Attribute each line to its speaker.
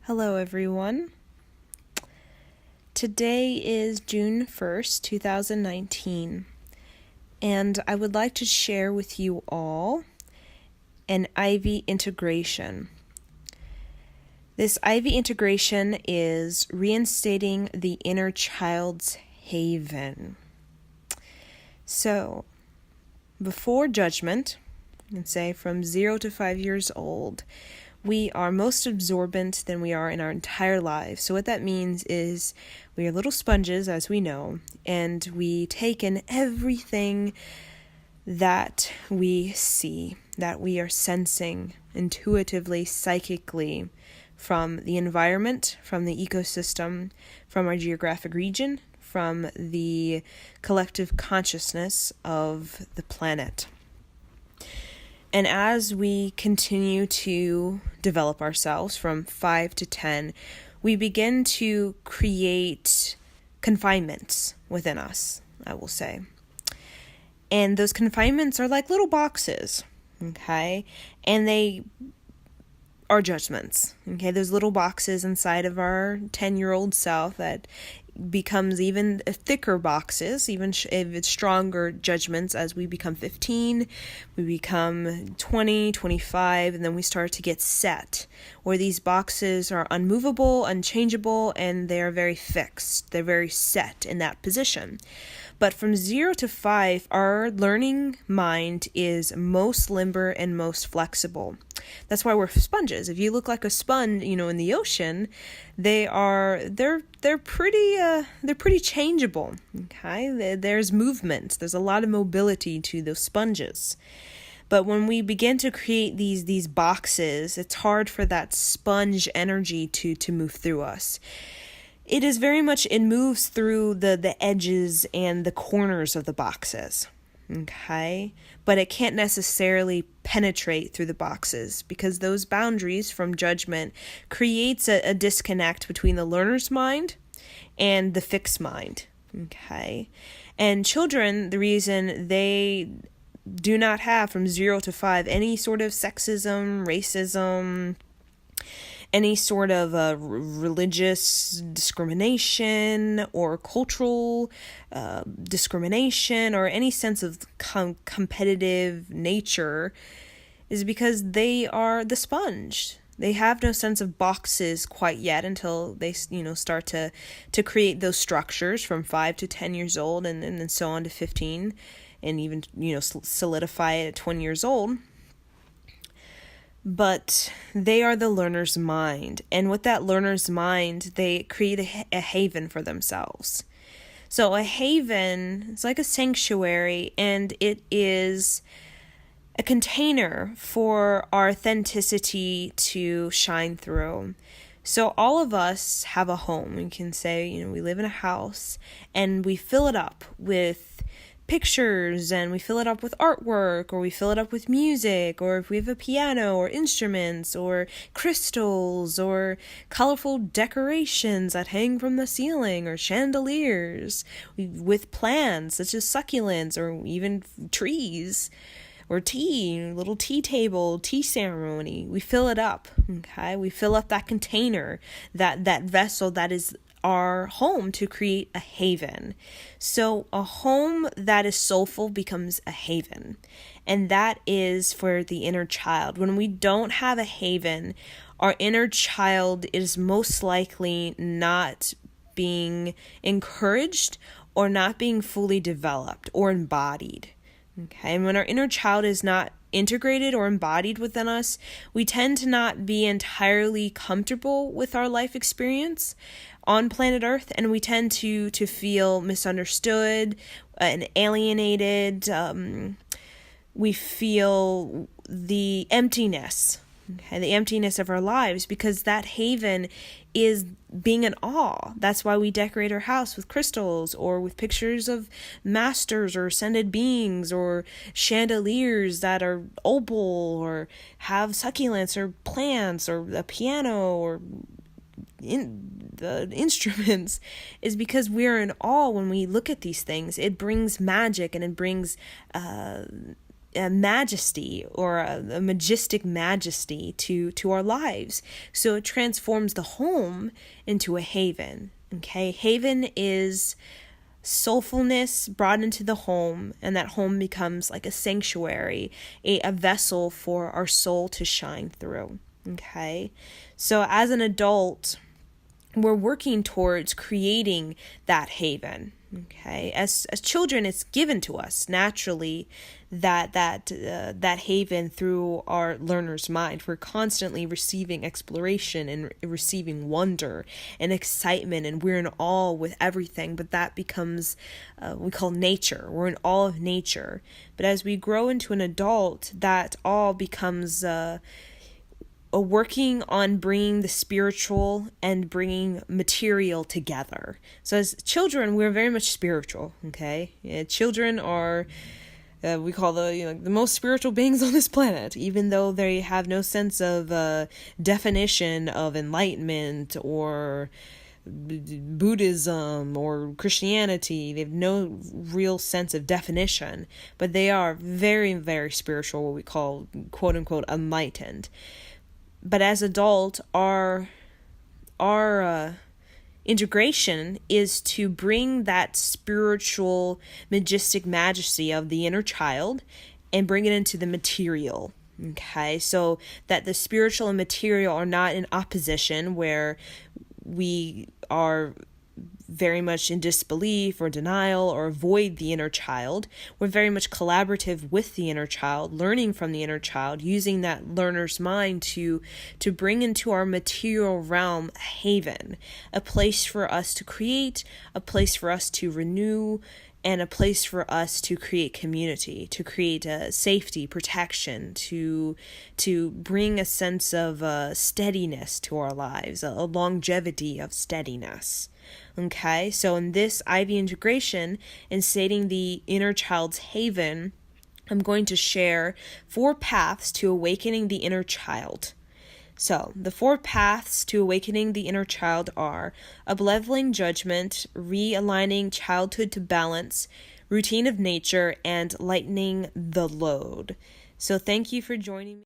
Speaker 1: Hello, everyone. Today is June 1st, 2019, and I would like to share with you all an IV integration. This IV integration is reinstating the inner child's haven. So, before judgment, you can say from 0 to 5 years old, we are most absorbent than we are in our entire lives. So what that means is we are little sponges, as we know, and we take in everything that we see, that we are sensing intuitively, psychically, from the environment, from the ecosystem, from our geographic region, from the collective consciousness of the planet. And as we continue to develop ourselves from 5 to 10, we begin to create confinements within us, I will say. And those confinements are like little boxes, okay? And they are judgments, okay? Those little boxes inside of our 10-year-old self that becomes even thicker boxes, even stronger judgments as we become 15, we become 20, 25, and then we start to get set, where these boxes are unmovable, unchangeable, and they are very fixed. They're very set in that position. But from 0 to 5, our learning mind is most limber and most flexible. That's why we're sponges. If you look like a sponge, in the ocean, they're pretty changeable. Okay, there's movement. There's a lot of mobility to those sponges. But when we begin to create these boxes, it's hard for that sponge energy to move through us. It moves through the edges and the corners of the boxes, okay? But it can't necessarily penetrate through the boxes because those boundaries from judgment creates a disconnect between the learner's mind and the fixed mind, okay? And children, the reason they do not have from 0 to 5 any sort of sexism, racism, any sort of religious discrimination or cultural discrimination or any sense of competitive nature is because they are the sponge. They have no sense of boxes quite yet until they, start to create those structures from 5 to 10 years old and then so on to 15 and even, solidify it at 20 years old. But they are the learner's mind. And with that learner's mind, they create a haven for themselves. So a haven is like a sanctuary, and it is a container for our authenticity to shine through. So all of us have a home. We can say, we live in a house, and we fill it up with pictures, and we fill it up with artwork, or we fill it up with music, or if we have a piano or instruments or crystals or colorful decorations that hang from the ceiling or chandeliers, with plants such as succulents or even trees or tea, little tea table, tea ceremony. We fill it up, okay? We fill up that container, that vessel that is our home to create a haven. So a home that is soulful becomes a haven. And that is for the inner child. When we don't have a haven, our inner child is most likely not being encouraged or not being fully developed or embodied. Okay, and when our inner child is not integrated or embodied within us, we tend to not be entirely comfortable with our life experience on planet Earth, and we tend to feel misunderstood and alienated. We feel the emptiness, the emptiness of our lives, because that haven is being in awe. That's why we decorate our house with crystals or with pictures of masters or ascended beings or chandeliers that are opal or have succulents or plants or a piano or the instruments, is because we're in awe when we look at these things. It brings magic and it brings a majesty or a majestic majesty to our lives. So it transforms the home into a haven. Okay, haven is soulfulness brought into the home, and that home becomes like a sanctuary, a vessel for our soul to shine through. Okay, so as an adult, we're working towards creating that haven. Okay, as children, it's given to us naturally that haven through our learner's mind. We're constantly receiving exploration and receiving wonder and excitement, and we're in awe with everything. But that becomes we call nature. We're in awe of nature. But as we grow into an adult, that awe becomes working on bringing the spiritual and bringing material together. So as children, we're very much spiritual, okay? Children are, we call the most spiritual beings on this planet, even though they have no sense of definition of enlightenment or Buddhism or Christianity. They have no real sense of definition, but they are very, very spiritual, what we call, quote unquote, enlightened. But as adult, our integration is to bring that spiritual, majestic majesty of the inner child and bring it into the material. Okay, so that the spiritual and material are not in opposition, where we are very much in disbelief or denial or avoid the inner child. We're very much collaborative with the inner child, learning from the inner child, using that learner's mind to bring into our material realm a haven, a place for us to create, a place for us to renew, and a place for us to create community, to create safety, protection, to bring a sense of steadiness to our lives, a longevity of steadiness. Okay, so in this Ivy integration, Instating the inner child's haven, I'm going to share 4 paths to awakening the inner child. So, the 4 paths to awakening the inner child are upleveling judgment, realigning childhood to balance, routine of nature, and lightening the load. So, thank you for joining me.